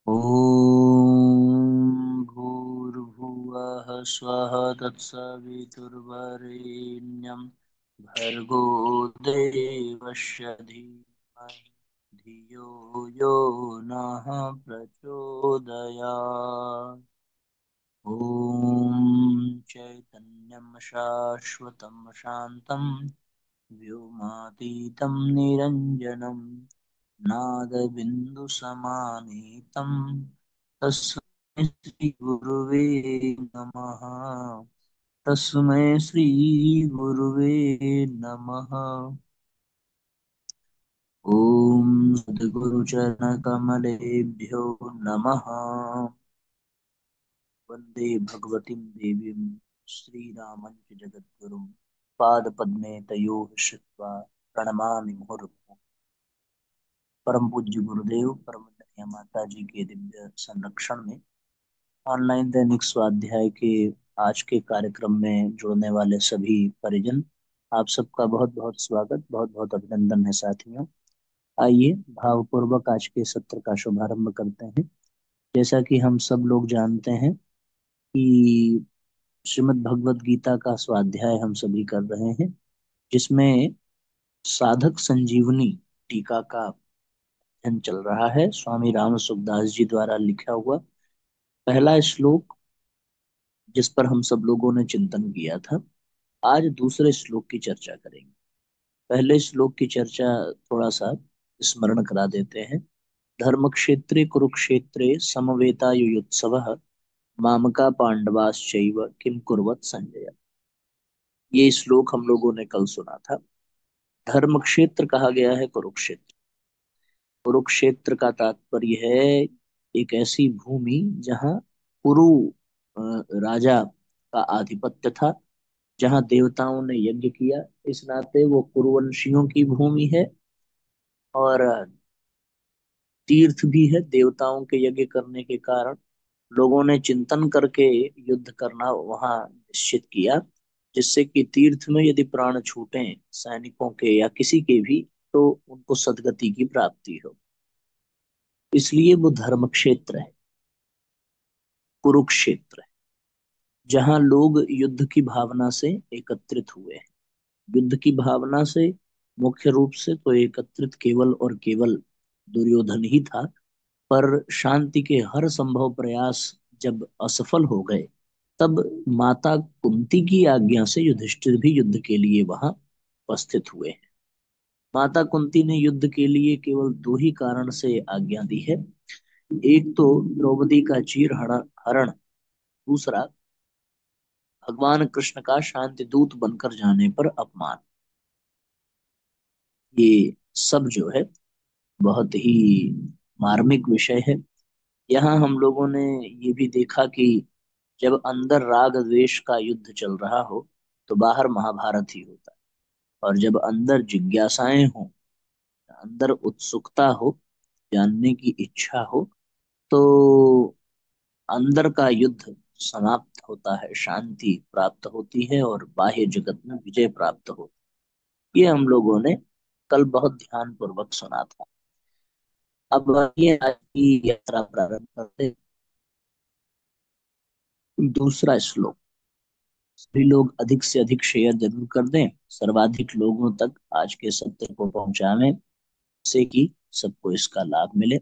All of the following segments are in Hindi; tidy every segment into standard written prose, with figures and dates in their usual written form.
ॐ भूर्भुवः स्वः तत्सवितुर्वरेण्यं भर्गो देवस्य धीमहि धियो यो नः प्रचोदयात्। ॐ चैतन्यं शाश्वतं शान्तं व्योमातीतं निरञ्जनं नादबिन्दुसमानीतं तस्मै श्रीगुरुवे नमः। तस्मै श्रीगुरुवे नमः। ॐ सद्गुरुचरणकमलेभ्यो नमः। वन्दे भगवतीं देवीं श्रीरामञ्च जगद्गुरुं पादपद्मे तयोः श्रित्वा प्रणमामि मुहुर्मुहुः। परम पूज्य गुरुदेव परम पूज्य माता जी के दिव्य संरक्षण में ऑनलाइन दैनिक स्वाध्याय के आज के कार्यक्रम में जुड़ने वाले सभी परिजन, आप सबका बहुत बहुत स्वागत, बहुत बहुत अभिनंदन है साथियों। आइए भावपूर्वक आज के सत्र का शुभारंभ करते हैं। जैसा कि हम सब लोग जानते हैं कि श्रीमद् भगवत गीता का स्वाध्याय हम सभी कर रहे हैं, जिसमें साधक संजीवनी टीका का अध्ययन चल रहा है। स्वामी राम सुखदास जी द्वारा लिखा हुआ पहला श्लोक, जिस पर हम सब लोगों ने चिंतन किया था। आज दूसरे श्लोक की चर्चा करेंगे। पहले श्लोक की चर्चा थोड़ा सा स्मरण करा देते हैं। धर्म क्षेत्रे कुरुक्षेत्रे समवेतायुयुत्सवः मामका पांडवाश्चैव किम कुर्वत संजय। ये श्लोक हम लोगों ने कल सुना था। धर्म क्षेत्र कहा गया है कुरुक्षेत्र। कुरुक्षेत्र का तात्पर्य है एक ऐसी भूमि जहाँ कुरु अ, राजा का आधिपत्य था, जहाँ देवताओं ने यज्ञ किया। इस नाते वो कुरुवंशियों की भूमि है और तीर्थ भी है। देवताओं के यज्ञ करने के कारण लोगों ने चिंतन करके युद्ध करना वहां निश्चित किया, जिससे कि तीर्थ में यदि प्राण छूटे सैनिकों के या किसी के भी, तो उनको सदगति की प्राप्ति हो। इसलिए वो धर्म क्षेत्र है, कुरुक्षेत्र है, जहां लोग युद्ध की भावना से एकत्रित हुए हैं। युद्ध की भावना से मुख्य रूप से तो एकत्रित केवल और केवल दुर्योधन ही था, पर शांति के हर संभव प्रयास जब असफल हो गए, तब माता कुंती की आज्ञा से युधिष्ठिर भी युद्ध के लिए वहां उपस्थित हुए हैं। माता कुंती ने युद्ध के लिए केवल दो ही कारण से आज्ञा दी है। एक तो द्रौपदी का चीर हरण, दूसरा भगवान कृष्ण का शांति दूत बनकर जाने पर अपमान। ये सब जो है बहुत ही मार्मिक विषय है। यहाँ हम लोगों ने ये भी देखा कि जब अंदर राग द्वेष का युद्ध चल रहा हो, तो बाहर महाभारत ही होता है। और जब अंदर जिज्ञासाएं हो, अंदर उत्सुकता हो, जानने की इच्छा हो, तो अंदर का युद्ध समाप्त होता है, शांति प्राप्त होती है और बाह्य जगत में विजय प्राप्त होती है। ये हम लोगों ने कल बहुत ध्यान पूर्वक सुना था। अब ये आज की यात्रा प्रारंभ करते हैं। दूसरा श्लोक, सभी लोग अधिक से अधिक शेयर जरूर कर दें, सर्वाधिक लोगों तक आज के सत्य को पहुंचावें, जिससे कि सबको इसका लाभ मिले।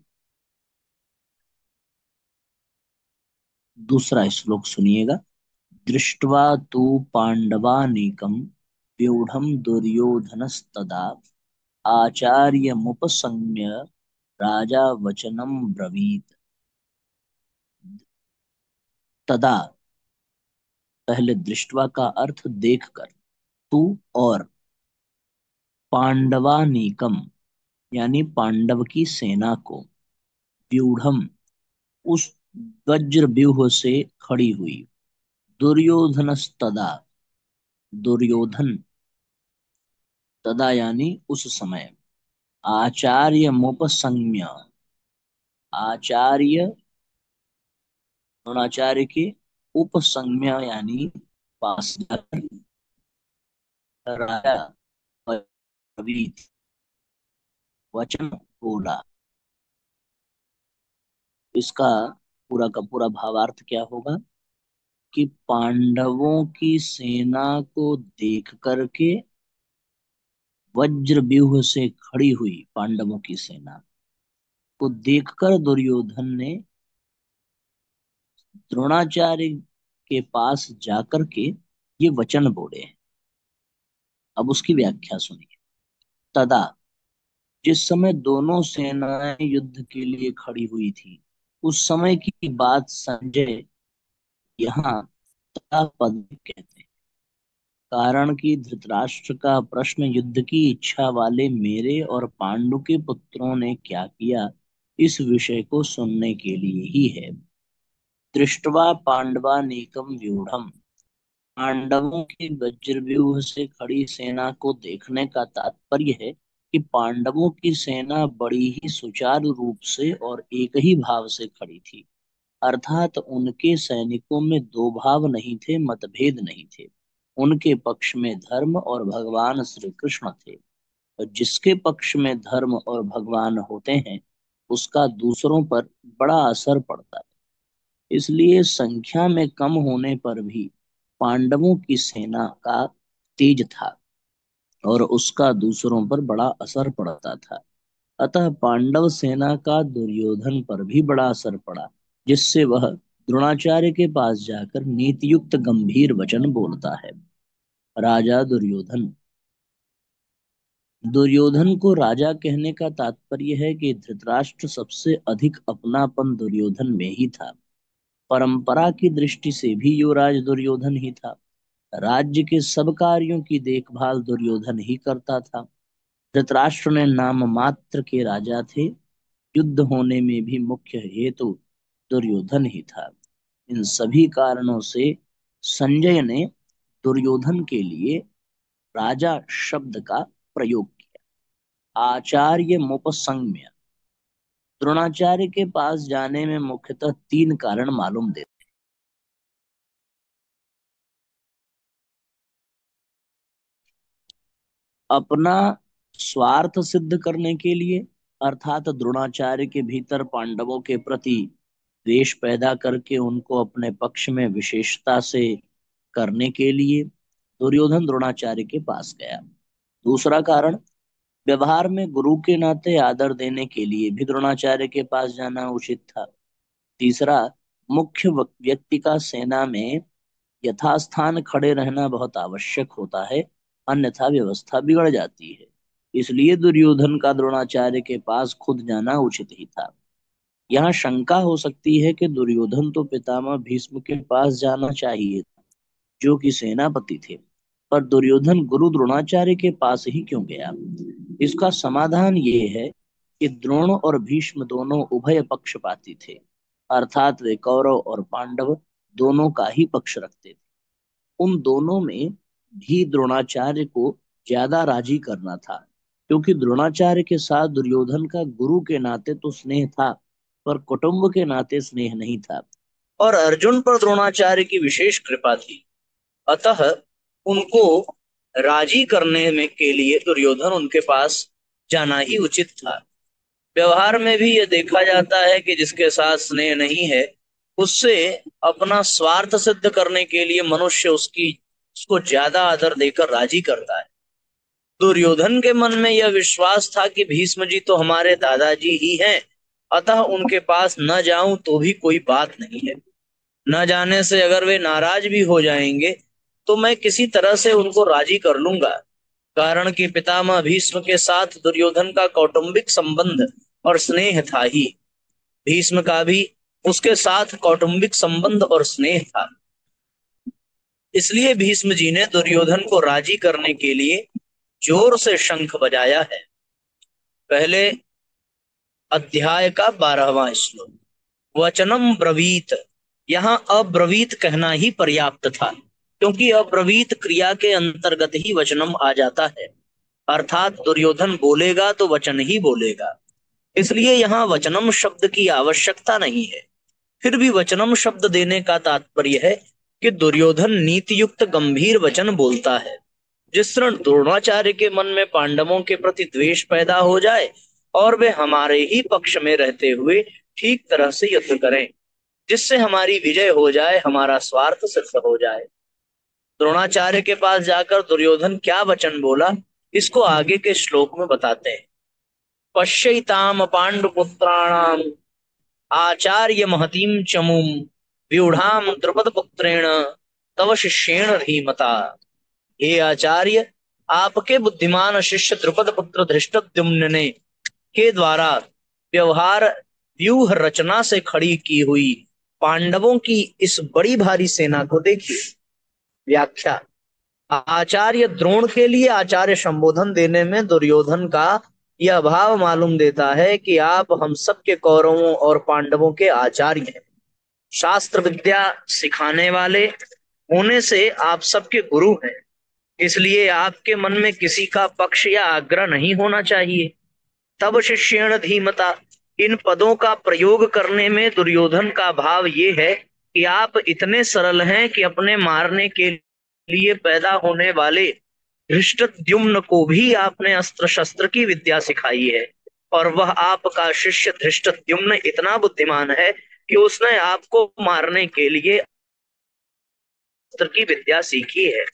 दूसरा श्लोक सुनिएगा। दृष्ट्वा तु पांडवानीकं व्यूढ़ं दुर्योधनस्तदा आचार्यमुपसंज्ञ राजा वचनं ब्रवीत। तदा, पहले दृष्टवा का अर्थ देखकर, तू और, पांडवानीकम यानी पांडव की सेना को, व्यूढ़म उस वज्र व्यूह से खड़ी हुई, दुर्योधनस्तदा दुर्योधन, तदा यानी उस समय, आचार्य मुपसंज्ञ आचार्य द्रोणाचार्य के, उपसंज्ञ यानी पास जाकर, राजा ब्रवीत वचन बोला। इसका पूरा का पूरा भावार्थ क्या होगा कि पांडवों की सेना को देख करके, वज्र व्यूह से खड़ी हुई पांडवों की सेना को देखकर दुर्योधन ने द्रोणाचार्य के पास जाकर के ये वचन बोले हैं। अब उसकी व्याख्या सुनिए। तदा, जिस समय दोनों सेनाएं युद्ध के लिए खड़ी हुई थी, उस समय की बात संजय यहाँ तथा पद में कहते हैं। कारण कि धृतराष्ट्र का प्रश्न युद्ध की इच्छा वाले मेरे और पांडु के पुत्रों ने क्या किया, इस विषय को सुनने के लिए ही है। दृष्टवा पांडवानीकम व्यूढ़म, पांडवों की वज्रव्यूह से खड़ी सेना को देखने का तात्पर्य है कि पांडवों की सेना बड़ी ही सुचारू रूप से और एक ही भाव से खड़ी थी। अर्थात उनके सैनिकों में दो भाव नहीं थे, मतभेद नहीं थे। उनके पक्ष में धर्म और भगवान श्री कृष्ण थे, और जिसके पक्ष में धर्म और भगवान होते हैं उसका दूसरों पर बड़ा असर पड़ता है। इसलिए संख्या में कम होने पर भी पांडवों की सेना का तेज था और उसका दूसरों पर बड़ा असर पड़ता था। अतः पांडव सेना का दुर्योधन पर भी बड़ा असर पड़ा, जिससे वह द्रोणाचार्य के पास जाकर नीतियुक्त गंभीर वचन बोलता है। राजा दुर्योधन, दुर्योधन को राजा कहने का तात्पर्य है कि धृतराष्ट्र सबसे अधिक अपनापन दुर्योधन में ही था। परंपरा की दृष्टि से भी युवराज दुर्योधन ही था। राज्य के सब कार्यों की देखभाल दुर्योधन ही करता था। धृतराष्ट्र ने नाम मात्र के राजा थे। युद्ध होने में भी मुख्य हेतु दुर्योधन ही था। इन सभी कारणों से संजय ने दुर्योधन के लिए राजा शब्द का प्रयोग किया। आचार्य मुपसंगम्य, द्रोणाचार्य के पास जाने में मुख्यतः तीन कारण मालूम देते। अपना स्वार्थ सिद्ध करने के लिए, अर्थात द्रोणाचार्य के भीतर पांडवों के प्रति द्वेष पैदा करके उनको अपने पक्ष में विशेषता से करने के लिए दुर्योधन द्रोणाचार्य के पास गया। दूसरा कारण, व्यवहार में गुरु के नाते आदर देने के लिए भी द्रोणाचार्य के पास जाना उचित था। तीसरा, मुख्य व्यक्ति का सेना में यथास्थान खड़े रहना बहुत आवश्यक होता है, अन्यथा व्यवस्था बिगड़ जाती है। इसलिए दुर्योधन का द्रोणाचार्य के पास खुद जाना उचित ही था। यहाँ शंका हो सकती है कि दुर्योधन तो पितामह भीष्म के पास जाना चाहिए, जो कि सेनापति थे, पर दुर्योधन गुरु द्रोणाचार्य के पास ही क्यों गया? इसका समाधान ये है कि द्रोण और भीष्म दोनों उभय पक्षपाती थे, अर्थात वे कौरव और पांडव दोनों का ही पक्ष रखते थे। उन दोनों में भी द्रोणाचार्य को ज्यादा राजी करना था, क्योंकि द्रोणाचार्य के साथ दुर्योधन का गुरु के नाते तो स्नेह था, पर कुटुंब के नाते स्नेह नहीं था। और अर्जुन पर द्रोणाचार्य की विशेष कृपा थी, अतः उनको राजी करने में के लिए दुर्योधन उनके पास जाना ही उचित था। व्यवहार में भी यह देखा जाता है कि जिसके साथ स्नेह नहीं है, उससे अपना स्वार्थ सिद्ध करने के लिए मनुष्य उसको ज्यादा आदर देकर राजी करता है। दुर्योधन के मन में यह विश्वास था कि भीष्म जी तो हमारे दादाजी ही हैं, अतः उनके पास न जाऊं तो भी कोई बात नहीं है। न जाने से अगर वे नाराज भी हो जाएंगे तो मैं किसी तरह से उनको राजी कर लूंगा। कारण कि पितामह भीष्म के साथ दुर्योधन का कौटुंबिक संबंध और स्नेह था ही। भीष्म का भी उसके साथ कौटुंबिक संबंध और स्नेह था। इसलिए भीष्म जी ने दुर्योधन को राजी करने के लिए जोर से शंख बजाया है। पहले अध्याय का 12वां श्लोक, वचनम ब्रवीत। यहाँ अब्रवीत कहना ही पर्याप्त था, क्योंकि अब्रवीत क्रिया के अंतर्गत ही वचनम आ जाता है, अर्थात दुर्योधन बोलेगा तो वचन ही बोलेगा। इसलिए यहाँ वचनम शब्द की आवश्यकता नहीं है। फिर भी वचनम शब्द देने का तात्पर्य है कि दुर्योधन नीतियुक्त गंभीर वचन बोलता है, जिस तरह द्रोणाचार्य के मन में पांडवों के प्रति द्वेष पैदा हो जाए और वे हमारे ही पक्ष में रहते हुए ठीक तरह से युद्ध करें, जिससे हमारी विजय हो जाए, हमारा स्वार्थ सिद्ध हो जाए। द्रोणाचार्य के पास जाकर दुर्योधन क्या वचन बोला, इसको आगे के श्लोक में बताते हैं। पश्यैताम पांडुपुत्राणाम आचार्य महतीम चमुम व्यूढ़ाम द्रुपद पुत्रेण तव शिष्येण धीमता। हे आचार्य, आपके बुद्धिमान शिष्य द्रुपद पुत्र धृष्टद्युम्न ने के द्वारा व्यवहार व्यूह रचना से खड़ी की हुई पांडवों की इस बड़ी भारी सेना को देखिए। व्याख्या। आचार्य द्रोण के लिए आचार्य संबोधन देने में दुर्योधन का यह भाव मालूम देता है कि आप हम सब के कौरवों और पांडवों के आचार्य हैं। शास्त्र विद्या सिखाने वाले होने से आप सबके गुरु हैं। इसलिए आपके मन में किसी का पक्ष या आग्रह नहीं होना चाहिए। तब शिष्येण धीमता, इन पदों का प्रयोग करने में दुर्योधन का भाव ये है कि आप इतने सरल हैं कि अपने मारने के लिए पैदा होने वाले धृष्टद्युम्न को भी आपने अस्त्र शस्त्र की विद्या सिखाई है। और वह आपका शिष्य धृष्टद्युम्न इतना बुद्धिमान है कि उसने आपको मारने के लिए अस्त्र की विद्या सीखी है।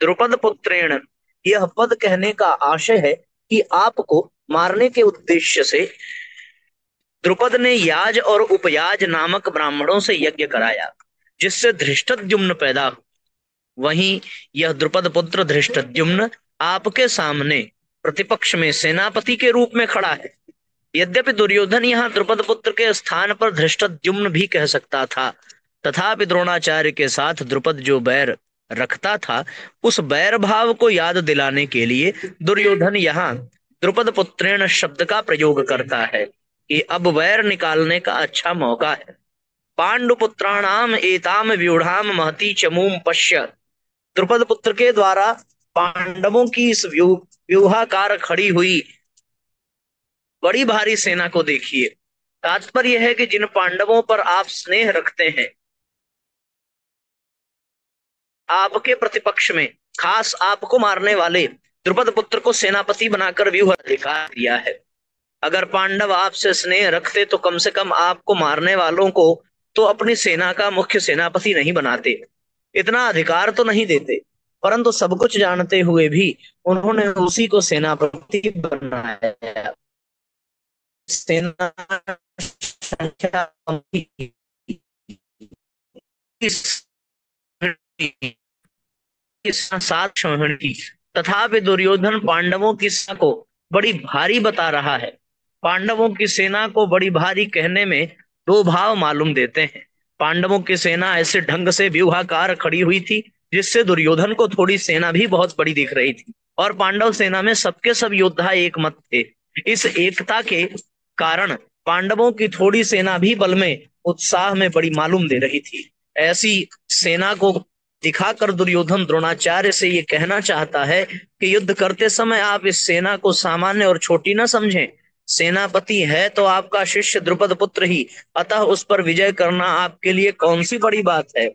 द्रुपद पुत्रेण, यह पद कहने का आशय है कि आपको मारने के उद्देश्य से द्रुपद ने याज और उपयाज नामक ब्राह्मणों से यज्ञ कराया, जिससे धृष्टद्युम्न पैदा हो। वहीं यह द्रुपद पुत्र धृष्टद्युम्न आपके सामने प्रतिपक्ष में सेनापति के रूप में खड़ा है। यद्यपि दुर्योधन यहाँ द्रुपद पुत्र के स्थान पर धृष्टद्युम्न भी कह सकता था, तथापि द्रोणाचार्य के साथ द्रुपद जो बैर रखता था, उस बैर भाव को याद दिलाने के लिए दुर्योधन यहाँ द्रुपद पुत्रेण शब्द का प्रयोग करता है कि अब वैर निकालने का अच्छा मौका है। पांडुपुत्राणाम एताम व्यूढ़ाम महती चमूम पश्य, द्रुपद पुत्र के द्वारा पांडवों की इस व्यूहाकार खड़ी हुई बड़ी भारी सेना को देखिए। तात्पर्य है कि जिन पांडवों पर आप स्नेह रखते हैं, आपके प्रतिपक्ष में खास आपको मारने वाले द्रुपद पुत्र को सेनापति बनाकर व्यूह अधिकार दिया है। अगर पांडव आपसे स्नेह रखते तो कम से कम आपको मारने वालों को तो अपनी सेना का मुख्य सेनापति नहीं बनाते, इतना अधिकार तो नहीं देते। परंतु सब कुछ जानते हुए भी उन्होंने उसी को सेनापति बनाया। सेना संख्या कम थी, सात श्रवण की, तथापि दुर्योधन पांडवों की सेना को बड़ी भारी बता रहा है। पांडवों की सेना को बड़ी भारी कहने में दो भाव मालूम देते हैं। पांडवों की सेना ऐसे ढंग से व्यूहाकार खड़ी हुई थी जिससे दुर्योधन को थोड़ी सेना भी बहुत बड़ी दिख रही थी, और पांडव सेना में सबके सब योद्धा एक मत थे। इस एकता के कारण पांडवों की थोड़ी सेना भी बल में उत्साह में बड़ी मालूम दे रही थी। ऐसी सेना को दिखाकर दुर्योधन द्रोणाचार्य से ये कहना चाहता है कि युद्ध करते समय आप इस सेना को सामान्य और छोटी न समझें। सेनापति है तो आपका शिष्य द्रुपद पुत्र ही, अतः उस पर विजय करना आपके लिए कौन सी बड़ी बात है।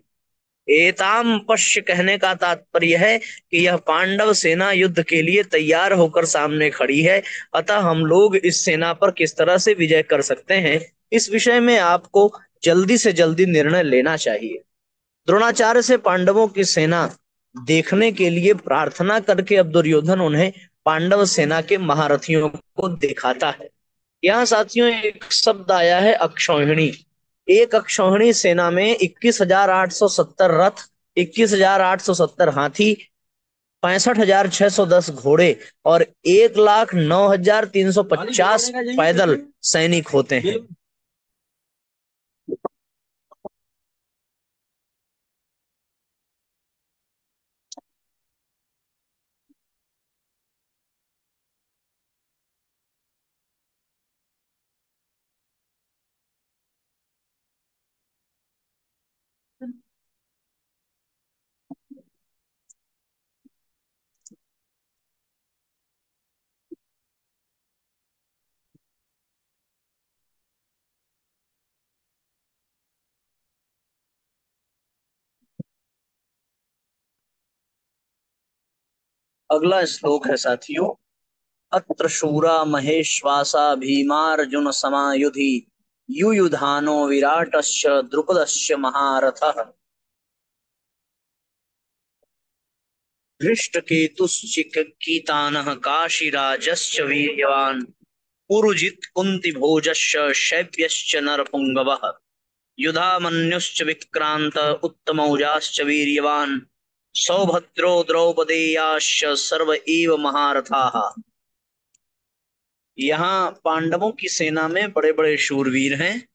एताम पश्य कहने का तात्पर्य है कि यह पांडव सेना युद्ध के लिए तैयार होकर सामने खड़ी है, अतः हम लोग इस सेना पर किस तरह से विजय कर सकते हैं, इस विषय में आपको जल्दी से जल्दी निर्णय लेना चाहिए। द्रोणाचार्य से पांडवों की सेना देखने के लिए प्रार्थना करके अब दुर्योधन उन्हें पांडव सेना के महारथियों को दिखाता है। यहाँ साथियों एक शब्द आया है अक्षौहिणी। एक अक्षौहिणी सेना में 21,870 रथ, 21,870 हाथी, 65,610 घोड़े और 1,09,350 पैदल सैनिक होते हैं। अगला श्लोक है साथियों, अत्र शूरा महेश्वासा भीमार्जुन समायुधि युयुधानो विराटश्च द्रुपदश्च महारथः धृष्टकेतुश्चिकीतानः काशीराजश्च वीर्यवान् पुरुजित् कुन्तिभोजश्च शैब्यश्च नरपुङ्गवः युधामन्युश्च विक्रान्त उत्तमौजाश्च वीर्यवान् सौभद्रो द्रौपदेयाश्च सर्व एव महारथाः। यहाँ पांडवों की सेना में बड़े बड़े शूरवीर हैं,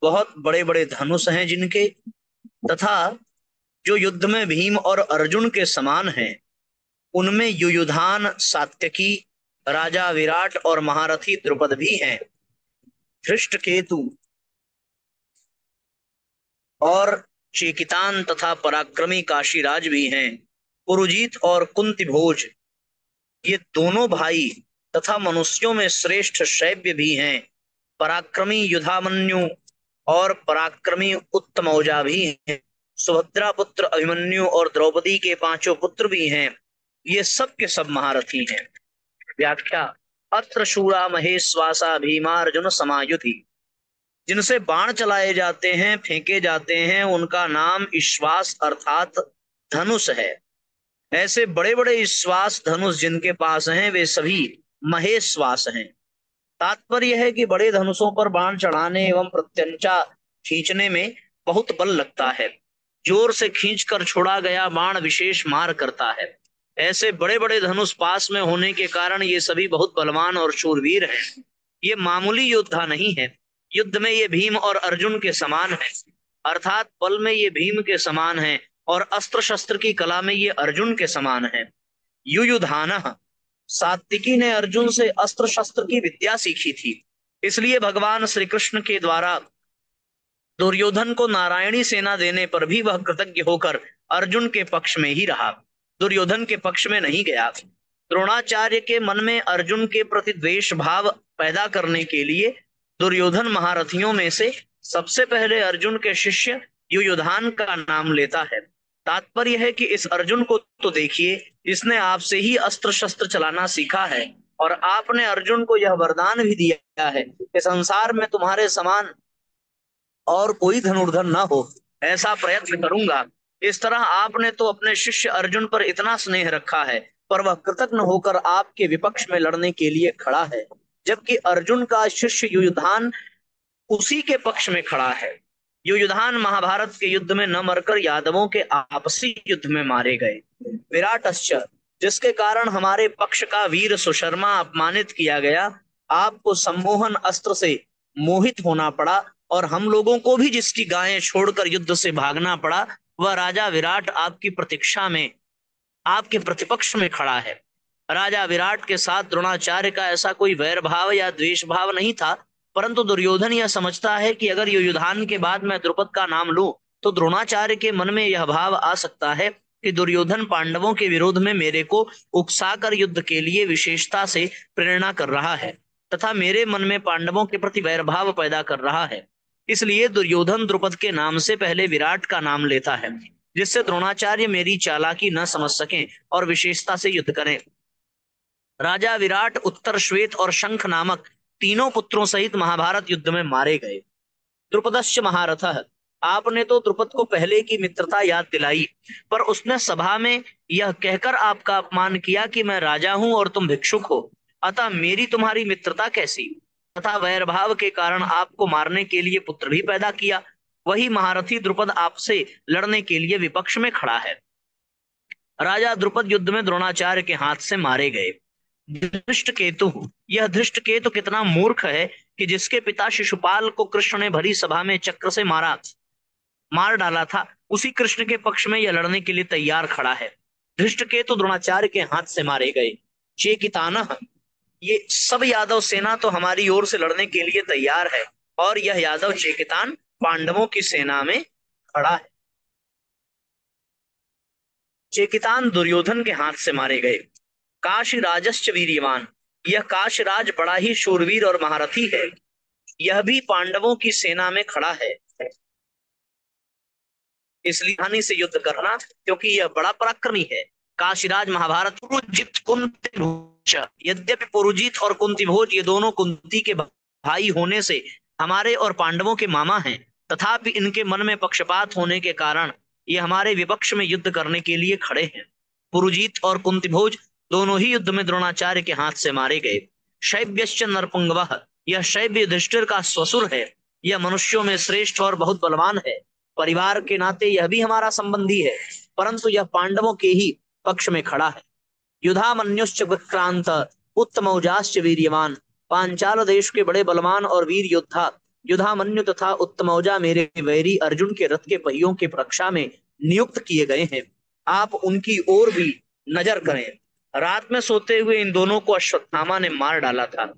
बहुत बड़े बड़े धनुष हैं जिनके, तथा जो युद्ध में भीम और अर्जुन के समान हैं उनमें युयुधान, सात्यकी, राजा विराट और महारथी द्रुपद भी हैं। धृष्टकेतु और चेकितान तथा पराक्रमी काशीराज भी हैं। पुरुजीत और कुंती भोज ये दोनों भाई तथा मनुष्यों में श्रेष्ठ शैब्य भी हैं। पराक्रमी युधामन्यु और पराक्रमी उत्तमौजा भी हैं। सुभद्रा पुत्र अभिमन्यु और द्रौपदी के पांचों पुत्र भी हैं। ये सब के सब महारथी हैं। व्याख्या। अत्र शूरा महेश्वासा भीमार्जुन समायुधि, जिनसे बाण चलाए जाते हैं, फेंके जाते हैं, उनका नाम ईश्वास अर्थात धनुष है। ऐसे बड़े बड़े ईश्वास धनुष जिनके पास हैं वे सभी महेश्वास हैं। तात्पर्य है कि बड़े धनुषों पर बाण चढ़ाने एवं प्रत्यंचा खींचने में बहुत बल लगता है। जोर से खींचकर छोड़ा गया बाण विशेष मार करता है। ऐसे बड़े बड़े धनुष पास में होने के कारण ये सभी बहुत बलवान और शूरवीर हैं। ये मामूली योद्धा नहीं है। युद्ध में ये भीम और अर्जुन के समान है, अर्थात बल में ये भीम के समान है और अस्त्र शस्त्र की कला में ये अर्जुन के समान है। युयुधानः, सात्विकी ने अर्जुन से अस्त्र शस्त्र की विद्या सीखी थी, इसलिए भगवान श्री कृष्ण के द्वारा दुर्योधन को नारायणी सेना देने पर भी वह कृतज्ञ होकर अर्जुन के पक्ष में ही रहा, दुर्योधन के पक्ष में नहीं गया। द्रोणाचार्य के मन में अर्जुन के प्रति द्वेष भाव पैदा करने के लिए दुर्योधन महारथियों में से सबसे पहले अर्जुन के शिष्य युयुधान का नाम लेता है। तात्पर्य है कि इस अर्जुन को तो देखिए, इसने आपसे ही अस्त्र शस्त्र चलाना सीखा है और आपने अर्जुन को यह वरदान भी दिया है कि संसार में तुम्हारे समान और कोई धनुर्धर न हो, ऐसा प्रयत्न करूंगा। इस तरह आपने तो अपने शिष्य अर्जुन पर इतना स्नेह रखा है, पर वह कृतज्ञ होकर आपके विपक्ष में लड़ने के लिए खड़ा है, जबकि अर्जुन का शिष्य युयुधान उसी के पक्ष में खड़ा है। युयुधान महाभारत के युद्ध में न मरकर यादवों के आपसी युद्ध में मारे गए। विराटश्च, जिसके कारण हमारे पक्ष का वीर सुशर्मा अपमानित किया गया, आपको सम्मोहन अस्त्र से मोहित होना पड़ा और हम लोगों को भी जिसकी गायें छोड़कर युद्ध से भागना पड़ा, वह राजा विराट आपकी प्रतीक्षा में आपके प्रतिपक्ष में खड़ा है। राजा विराट के साथ द्रोणाचार्य का ऐसा कोई वैर भाव या द्वेष भाव नहीं था, परंतु दुर्योधन यह समझता है कि अगर युयुधान के बाद मैं द्रुपद का नाम लूं तो द्रोणाचार्य के मन में यह भाव आ सकता है कि दुर्योधन पांडवों के विरोध में मेरे को उकसाकर युद्ध के लिए विशेषता से प्रेरणा कर रहा है तथा मेरे मन में पांडवों के प्रति वैर भाव पैदा कर रहा है। इसलिए दुर्योधन द्रुपद के नाम से पहले विराट का नाम लेता है, जिससे द्रोणाचार्य मेरी चालाकी न समझ सकें और विशेषता से युद्ध करें। राजा विराट उत्तर श्वेत और शंख नामक तीनों पुत्रों सहित महाभारत युद्ध में मारे गए। द्रुपदश्च महारथः, आपने तो द्रुपद को पहले की मित्रता याद दिलाई, पर उसने सभा में यह कहकर आपका अपमान किया कि मैं राजा हूं और तुम भिक्षुक हो, अतः मेरी तुम्हारी मित्रता कैसी, तथा वैर भाव के कारण आपको मारने के लिए पुत्र भी पैदा किया। वही महारथी द्रुपद आपसे लड़ने के लिए विपक्ष में खड़ा है। राजा द्रुपद युद्ध में द्रोणाचार्य के हाथ से मारे गए। धृष्टकेतु, यह धृष्टकेतु कितना मूर्ख है कि जिसके पिता शिशुपाल को कृष्ण ने भरी सभा में चक्र से मार डाला था, उसी कृष्ण के पक्ष में यह लड़ने के लिए तैयार खड़ा है। धृष्टकेतु द्रोणाचार्य के हाथ से मारे गए। चेकितानः, ये सब यादव सेना तो हमारी ओर से लड़ने के लिए तैयार है और यह यादव चेकितान पांडवों की सेना में खड़ा है। चेकितान दुर्योधन के हाथ से मारे गए। काशीराजश्च वीर्यवान, यह काशीराज बड़ा ही शूरवीर और महारथी है, यह भी पांडवों की सेना में खड़ा है। इसलिए हानि से युद्ध करना, क्योंकि यह बड़ा पराक्रमी है। काशीराज महाभारत। पुरुजित कुंती भोज, यद्यपि पुरुजित और कुंती भोज ये दोनों कुंती के भाई होने से हमारे और पांडवों के मामा हैं, तथापि इनके मन में पक्षपात होने के कारण ये हमारे विपक्ष में युद्ध करने के लिए खड़े हैं। पुरुजित और कुंती भोज दोनों ही युद्ध में द्रोणाचार्य के हाथ से मारे गए। शैब्यश्च नरपुंगवः, यह शैब्य युधिष्ठिर का ससुर है। यह मनुष्यों में श्रेष्ठ और बहुत बलवान है। परिवार के नाते यह भी हमारा संबंधी है, परंतु यह पांडवों के ही पक्ष में खड़ा है। युधामन्युश्च विक्रांत उत्तमौजाश्च वीर्यवान, पांचाल देश के बड़े बलवान और वीर योद्धा युधामन्यु तथा उत्तमौजा मेरे वैरी अर्जुन के रथ के पहियों की रक्षा में नियुक्त किए गए हैं। आप उनकी ओर भी नजर करें। रात में सोते हुए इन दोनों को अश्वत्थामा ने मार डाला था।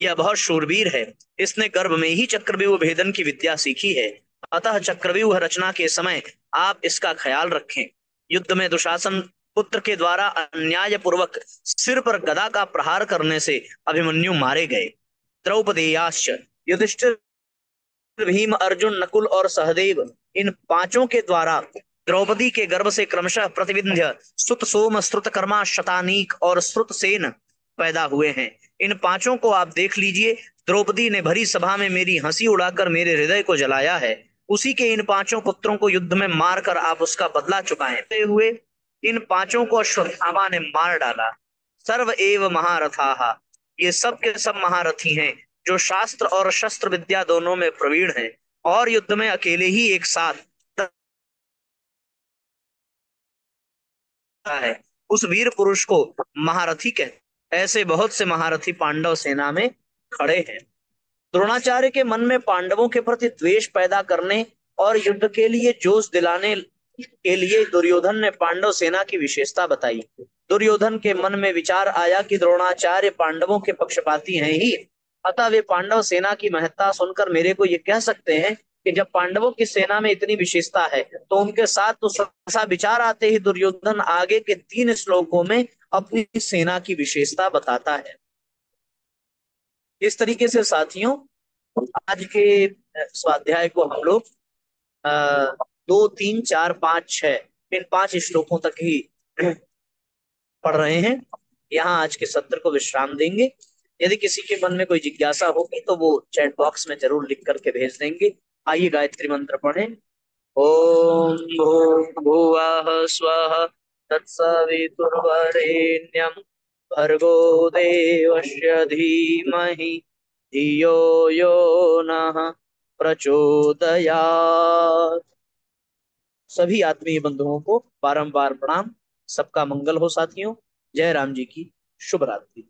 यह बहुत शूरवीर है। इसने गर्भ में ही चक्रव्यूह भेदन की विद्या सीखी है। अतः चक्रव्यूह रचना के समय आप इसका ख्याल रखें। युद्ध में दुशासन पुत्र के द्वारा अन्याय पूर्वक सिर पर गदा का प्रहार करने से अभिमन्यु मारे गए। द्रौपदेयाश्च, युधिष्ठिर, भीम, अर्जुन, नकुल और सहदेव, इन पांचों के द्वारा द्रौपदी के गर्भ से क्रमशः प्रतिविंध्य, सुत, सोम, श्रुतकर्मा, शतानीक और श्रुतसेन पैदा हुए हैं। इन पांचों को आप देख लीजिए। द्रौपदी ने भरी सभा में मेरी हंसी उड़ाकर मेरे हृदय को जलाया है। उसी के इन पांचों पुत्रों को युद्ध में मारकर आप उसका बदला चुकाएं हुए इन पांचों को अश्वत्थामा ने मार डाला। सर्व एव महारथाः, ये सब के सब महारथी हैं, जो शास्त्र और शस्त्र विद्या दोनों में प्रवीण हैं और युद्ध में अकेले ही एक साथ है। उस वीर पुरुष को महारथी कहते। ऐसे बहुत से महारथी पांडव सेना में खड़े हैं। द्रोणाचार्य के मन में पांडवों के प्रति द्वेष पैदा करने और युद्ध के लिए जोश दिलाने के लिए दुर्योधन ने पांडव सेना की विशेषता बताई। दुर्योधन के मन में विचार आया कि द्रोणाचार्य पांडवों के पक्षपाती हैं ही, अतः वे पांडव सेना की महत्ता सुनकर मेरे को ये कह सकते हैं कि जब पांडवों की सेना में इतनी विशेषता है तो उनके साथ तो ऐसा विचार आते ही दुर्योधन आगे के 3 श्लोकों में अपनी सेना की विशेषता बताता है। इस तरीके से साथियों, आज के स्वाध्याय को हम लोग 2, 3, 4, 5, 6 इन 5 श्लोकों तक ही पढ़ रहे हैं। यहाँ आज के सत्र को विश्राम देंगे। यदि किसी के मन में कोई जिज्ञासा होगी तो वो चैट बॉक्स में जरूर लिख करके भेज देंगे। आइए गायत्री मंत्र पढ़ें। ओम भूर्भुवः स्वः तत्सवितुर्वरेण्यं भर्गो देवस्य धीमहि धियो यो नः प्रचोदयात्। सभी आत्मीय बंधुओं को बारंबार प्रणाम। सबका मंगल हो साथियों। जय राम जी की शुभ रात्रि।